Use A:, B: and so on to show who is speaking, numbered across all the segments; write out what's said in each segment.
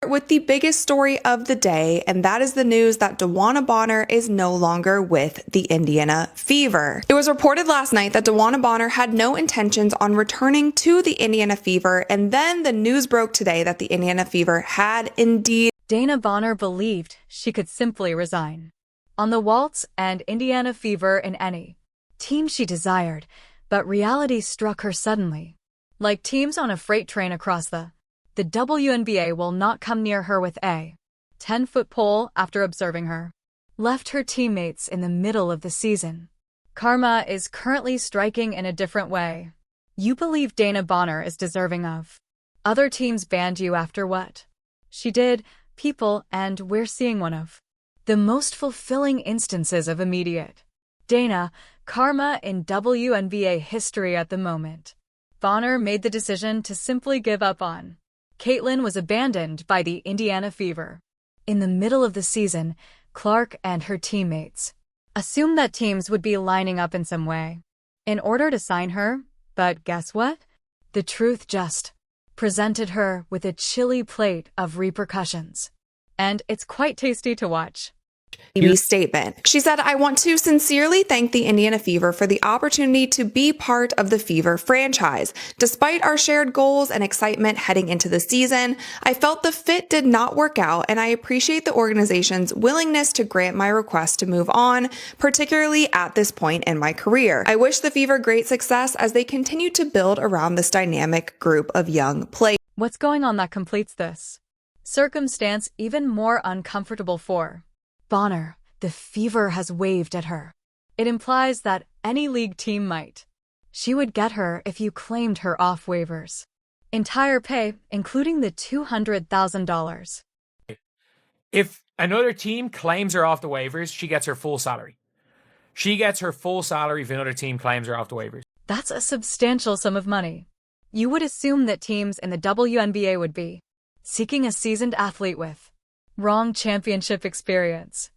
A: With the biggest story of the day, and that is the news that DeWanna Bonner is no longer with the Indiana Fever. It was reported last night that DeWanna Bonner had no intentions on returning to the Indiana Fever, and then the news broke today that the Indiana Fever had indeed.
B: DeWanna Bonner believed she could simply resign on the Waltz and Indiana Fever in any team she desired, but reality struck her suddenly. Like teams on a freight train across the WNBA will not come near her with a 10-foot pole after observing her. Left her teammates in the middle of the season. Karma is currently striking in a different way. You believe DeWanna Bonner is deserving of. Other teams banned you after what she did, people, and we're seeing one of the most fulfilling instances of immediate DeWanna karma in WNBA history at the moment. Bonner made the decision to simply give up on. Caitlin was abandoned by the Indiana Fever. In the middle of the season, Clark and her teammates assumed that teams would be lining up in some way in order to sign her, but guess what? The truth just presented her with a chilly plate of repercussions. And it's quite tasty to watch.
A: Statement. She said, "I want to sincerely thank the Indiana Fever for the opportunity to be part of the Fever franchise. Despite our shared goals and excitement heading into the season, I felt the fit did not work out, and I appreciate the organization's willingness to grant my request to move on, particularly at this point in my career. I wish the Fever great success as they continue to build around this dynamic group of young players."
B: What's going on that completes this circumstance even more uncomfortable for Bonner? The Fever has waved at her. It implies that any league team might. She would get her if you claimed her off waivers. Entire pay, including the $200,000.
C: If another team claims her off the waivers, she gets her full salary. She gets her full salary if another team claims her off the waivers.
B: That's a substantial sum of money. You would assume that teams in the WNBA would be seeking a seasoned athlete with wrong championship experience.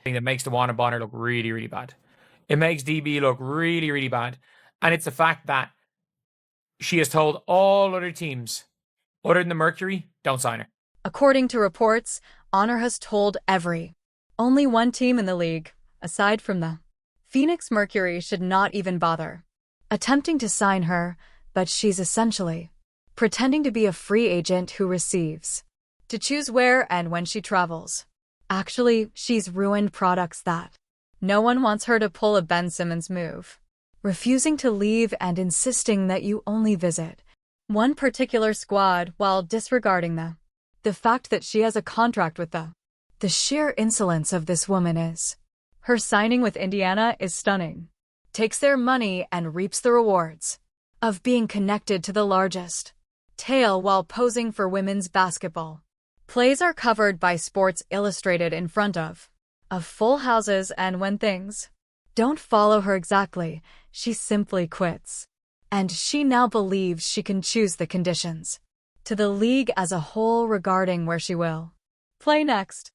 C: Thing that makes DeWanna Bonner look really, really bad. It makes DB look really, really bad. And it's the fact that she has told all other teams, other than the Mercury, don't sign her.
B: According to reports, Honor has told only one team in the league, aside from the Phoenix Mercury, should not even bother attempting to sign her, but she's essentially pretending to be a free agent who receives to choose where and when she travels. Actually, she's ruined products that no one wants her to pull a Ben Simmons move, refusing to leave and insisting that you only visit one particular squad while disregarding the fact that she has a contract with the sheer insolence of this woman is. Her signing with Indiana is stunning. Takes their money and reaps the rewards of being connected to the largest tail while posing for women's basketball. Plays are covered by Sports Illustrated in front of full houses, and when things don't follow her exactly, she simply quits. And she now believes she can choose the conditions to the league as a whole regarding where she will play next.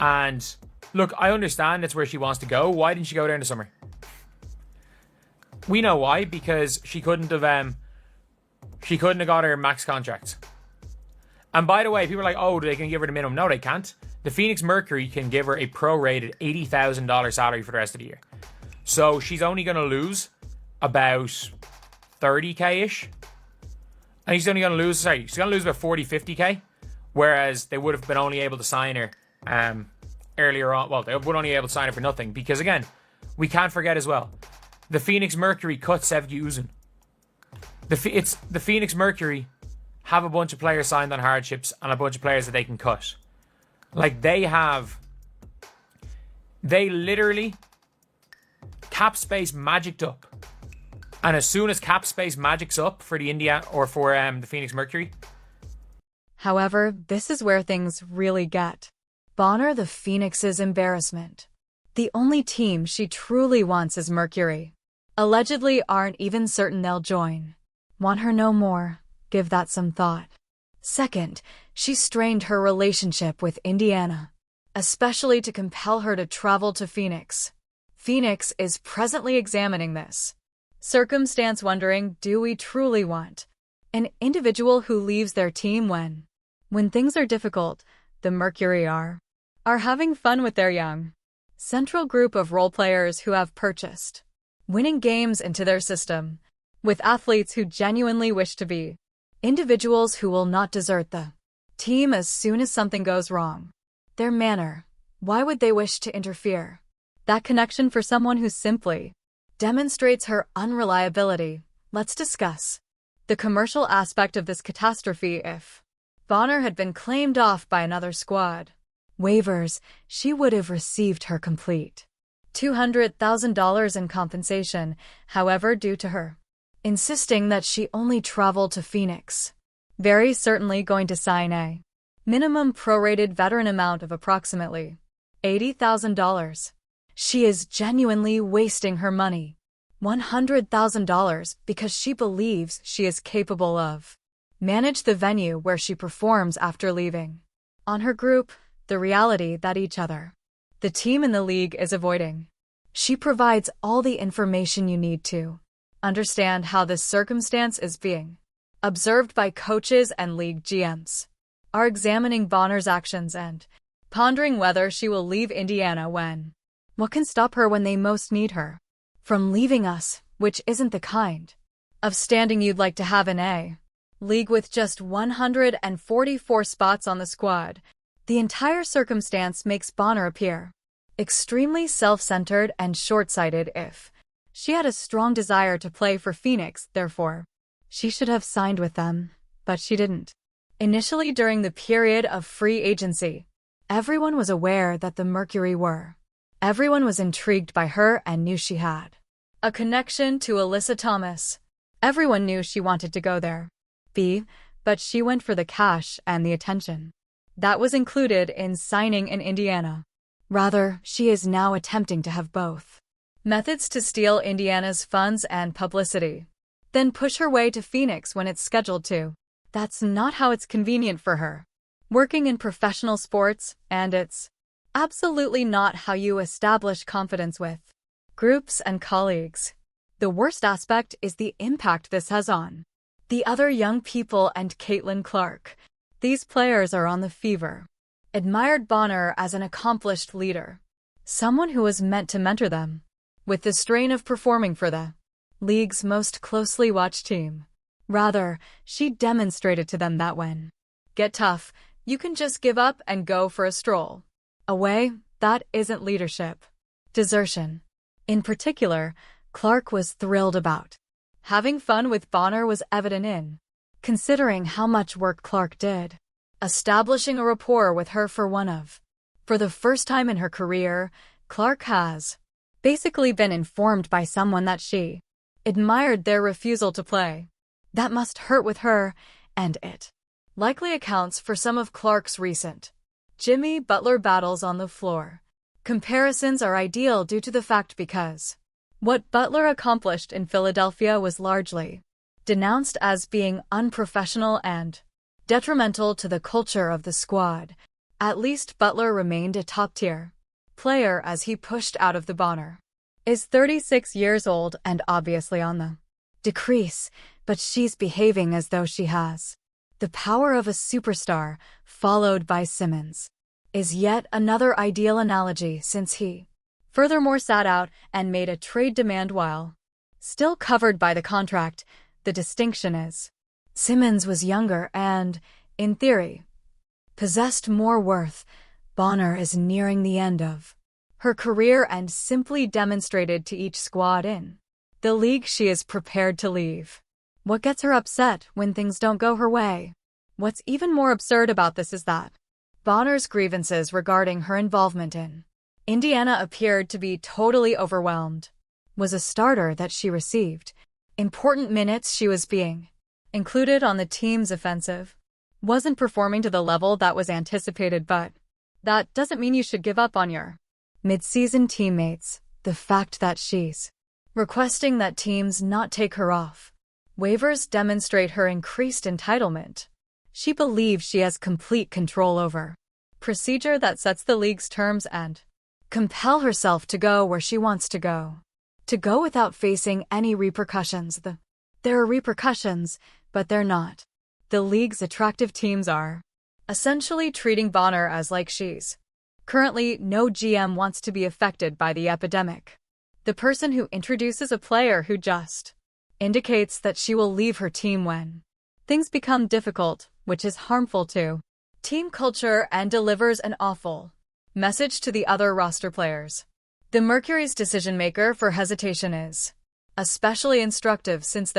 C: And look, I understand that's where she wants to go. Why didn't she go there in the summer? We know why, because she couldn't have got her max contract. And by the way, people are like, oh, they can give her the minimum. No, they can't. The Phoenix Mercury can give her a prorated $80,000 salary for the rest of the year. So she's only going to lose about 30K-ish. And she's going to lose about 40, 50K. Whereas they would have been only able to sign her earlier on. Well, they would only be able to sign her for nothing. Because again, we can't forget as well, the Phoenix Mercury cut Sevgi Uzun. The Phoenix Mercury have a bunch of players signed on hardships and a bunch of players that they can cut. Like, they literally cap space magicked up. And as soon as cap space magics up for the the Phoenix Mercury.
B: However, this is where things really get Bonner the Phoenix's embarrassment. The only team she truly wants is Mercury. Allegedly aren't even certain they'll join. Want her no more? Give that some thought. Second, she strained her relationship with Indiana, especially to compel her to travel to Phoenix. Phoenix is presently examining this circumstance, wondering, do we truly want an individual who leaves their team when When things are difficult, the Mercury are having fun with their young central group of role players who have purchased winning games into their system, with athletes who genuinely wish to be individuals who will not desert the team as soon as something goes wrong. Their manner, why would they wish to interfere? That connection for someone who simply demonstrates her unreliability. Let's discuss the commercial aspect of this catastrophe. If Bonner had been claimed off by another squad waivers, she would have received her complete $200,000 in compensation. However, due to her insisting that she only traveled to Phoenix, very certainly going to sign a minimum prorated veteran amount of approximately $80,000. She is genuinely wasting her money, $100,000, because she believes she is capable of manage the venue where she performs after leaving on her group the reality that the team in the league is avoiding. She provides all the information you need to understand how this circumstance is being observed by coaches and league GMs, are examining Bonner's actions and pondering whether she will leave Indiana when. What can stop her when they most need her from leaving us, which isn't the kind of standing you'd like to have in a league with just 144 spots on the squad. The entire circumstance makes Bonner appear extremely self-centered and short-sighted. If she had a strong desire to play for Phoenix, therefore, she should have signed with them, but she didn't. Initially, during the period of free agency, everyone was aware that the Mercury were. Everyone was intrigued by her and knew she had a connection to Alyssa Thomas. Everyone knew she wanted to go there. But she went for the cash and the attention that was included in signing in Indiana. Rather, she is now attempting to have both methods to steal Indiana's funds and publicity, then push her way to Phoenix when it's scheduled to. That's not how it's convenient for her working in professional sports, and it's absolutely not how you establish confidence with groups and colleagues. The worst aspect is the impact this has on the other young people and Caitlin Clark. These players are on the Fever. Admired Bonner as an accomplished leader, someone who was meant to mentor them, with the strain of performing for the league's most closely watched team. Rather, she demonstrated to them that when get tough, you can just give up and go for a stroll away. That isn't leadership. Desertion. In particular, Clark was thrilled about having fun with Bonner was evident in considering how much work Clark did, establishing a rapport with her for the first time in her career. Clark has basically been informed by someone that she admired their refusal to play. That must hurt with her, and it likely accounts for some of Clark's recent Jimmy Butler battles on the floor. Comparisons are ideal due to the fact because what Butler accomplished in Philadelphia was largely denounced as being unprofessional and detrimental to the culture of the squad. At least Butler remained a top-tier player as he pushed out of the Bonner. Is 36 years old and obviously on the decrease, but she's behaving as though she has the power of a superstar, followed by Simmons. Is yet another ideal analogy since he furthermore sat out and made a trade demand while still covered by the contract. The distinction is Simmons was younger and, in theory, possessed more worth. Bonner is nearing the end of her career and simply demonstrated to each squad in the league she is prepared to leave. What gets her upset when things don't go her way? What's even more absurd about this is that Bonner's grievances regarding her involvement in Indiana appeared to be totally overwhelmed. Was a starter that she received important minutes, she was being included on the team's offensive, wasn't performing to the level that was anticipated, but that doesn't mean you should give up on your mid-season teammates. The fact that she's requesting that teams not take her off waivers demonstrate her increased entitlement. She believes she has complete control over procedure that sets the league's terms and compel herself to go where she wants to go without facing any repercussions. There are repercussions, but they're not. The league's attractive teams are. essentially treating Bonner as like she's. Currently, no GM wants to be affected by the epidemic. The person who introduces a player who just indicates that she will leave her team when things become difficult, which is harmful to team culture and delivers an awful message to the other roster players. The Mercury's decision-maker for hesitation is especially instructive since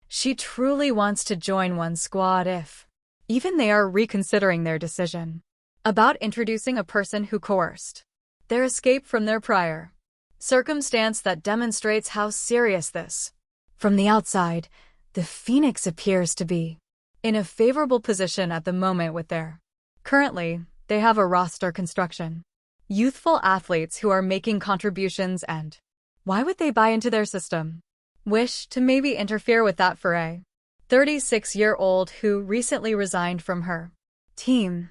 B: she truly wants to join one squad if even they are reconsidering their decision about introducing a person who coerced their escape from their prior circumstance that demonstrates how serious this. From the outside, the Phoenix appears to be in a favorable position at the moment with their. Currently, they have a roster construction. Youthful athletes who are making contributions and why would they buy into their system? Wish to maybe interfere with that for a 36-year-old who recently resigned from her team.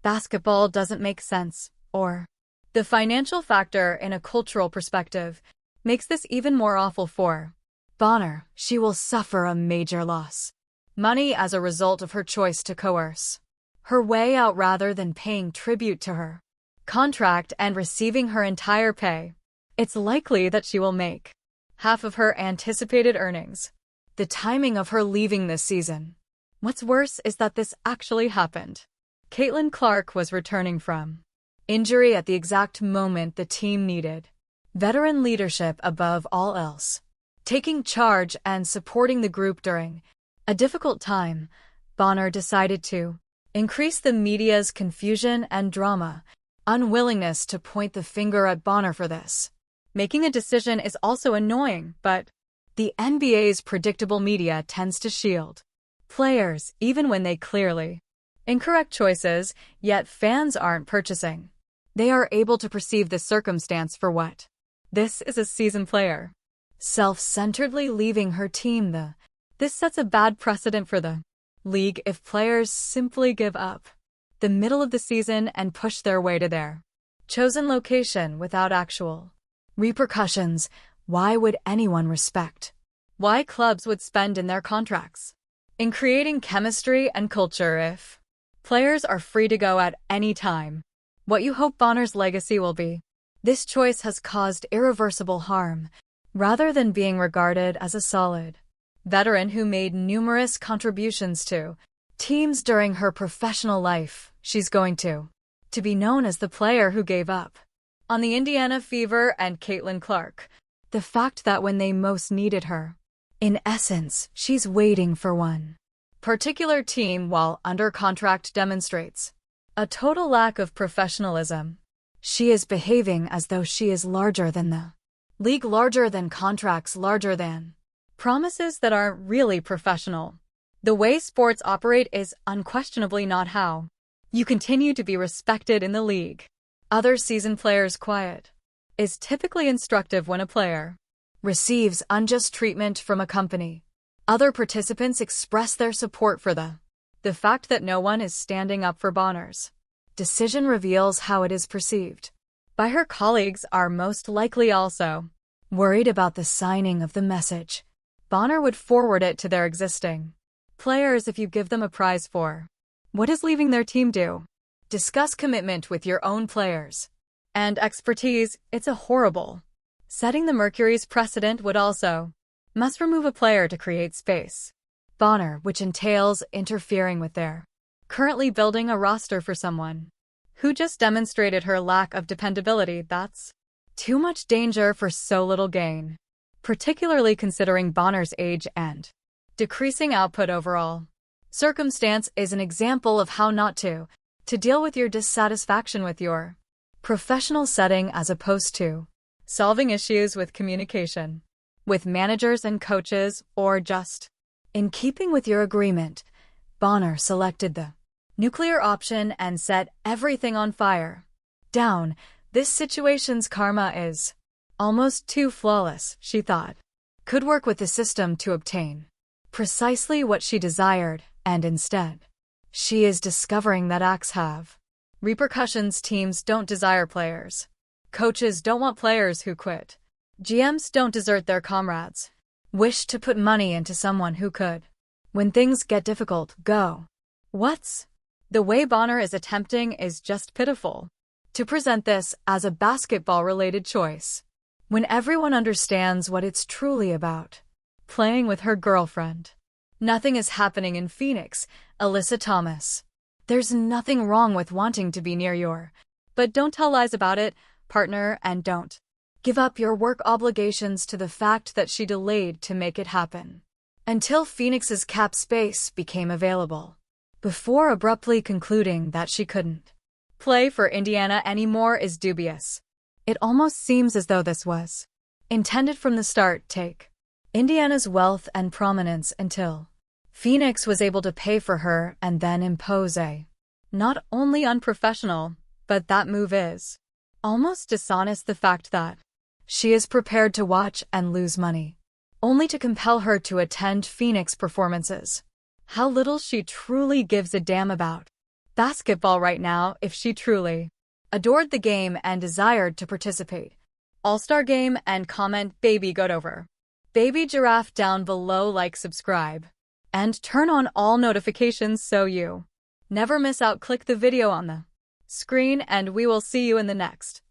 B: Basketball doesn't make sense, or the financial factor in a cultural perspective makes this even more awful for Bonner. She will suffer a major loss. Money as a result of her choice to coerce her way out rather than paying tribute to her contract and receiving her entire pay. It's likely that she will make half of her anticipated earnings. The timing of her leaving this season. What's worse is that this actually happened. Caitlin Clark was returning from injury at the exact moment the team needed veteran leadership above all else. Taking charge and supporting the group during a difficult time, Bonner decided to increase the media's confusion and drama, unwillingness to point the finger at Bonner for this. Making a decision is also annoying, but the NBA's predictable media tends to shield players even when they clearly incorrect choices, yet fans aren't purchasing. They are able to perceive the circumstance for what this is: a seasoned player self-centeredly leaving her team. This sets a bad precedent for the league if players simply give up the middle of the season and push their way to their chosen location without actual repercussions. Why would anyone respect why clubs would spend in their contracts in creating chemistry and culture if players are free to go at any time? What you hope Bonner's legacy will be. This choice has caused irreversible harm, rather than being regarded as a solid veteran who made numerous contributions to teams during her professional life. She's going to be known as the player who gave up on the Indiana Fever and Caitlin Clark. The fact that when they most needed her, in essence, she's waiting for one particular team while under contract demonstrates a total lack of professionalism. She is behaving as though she is larger than the league, larger than contracts, larger than promises that aren't really professional. The way sports operate is unquestionably not how you continue to be respected in the league. Other seasoned players' quiet is typically instructive when a player receives unjust treatment from a company. Other participants express their support for the fact that no one is standing up for Bonner's decision reveals how it is perceived by her colleagues are most likely also worried about the signing of the message. Bonner would forward it to their existing players if you give them a prize for what does leaving their team do? Discuss commitment with your own players and expertise. It's a horrible setting. The Mercury's precedent would also must remove a player to create space. Bonner, which entails interfering with their currently building a roster for someone who just demonstrated her lack of dependability. That's too much danger for so little gain, particularly considering Bonner's age and decreasing output overall. Circumstance is an example of how not to deal with your dissatisfaction with your professional setting as opposed to solving issues with communication with managers and coaches, or just in keeping with your agreement. Bonner selected the nuclear option and set everything on fire. Down. This situation's karma is almost too flawless, she thought. Could work with the system to obtain precisely what she desired, and instead, she is discovering that acts have repercussions. Teams don't desire players. Coaches don't want players who quit. GMs don't desert their comrades. Wish to put money into someone who could, when things get difficult, go. What's The way Bonner is attempting is just pitiful. To present this as a basketball-related choice, when everyone understands what it's truly about, playing with her girlfriend. Nothing is happening in Phoenix, Alyssa Thomas. There's nothing wrong with wanting to be near your, but don't tell lies about it, partner, and don't give up your work obligations to the fact that she delayed to make it happen until Phoenix's cap space became available, before abruptly concluding that she couldn't play for Indiana anymore is dubious. It almost seems as though this was intended from the start. Take Indiana's wealth and prominence until Phoenix was able to pay for her and then impose a not only unprofessional, but that move is almost dishonest. The fact that she is prepared to watch and lose money, only to compel her to attend Phoenix performances. How little she truly gives a damn about basketball right now. If she truly adored the game and desired to participate, All-Star Game, and comment Baby Goat over Baby Giraffe down below, like, subscribe, and turn on all notifications so you never miss out. Click the video on the screen and we will see you in the next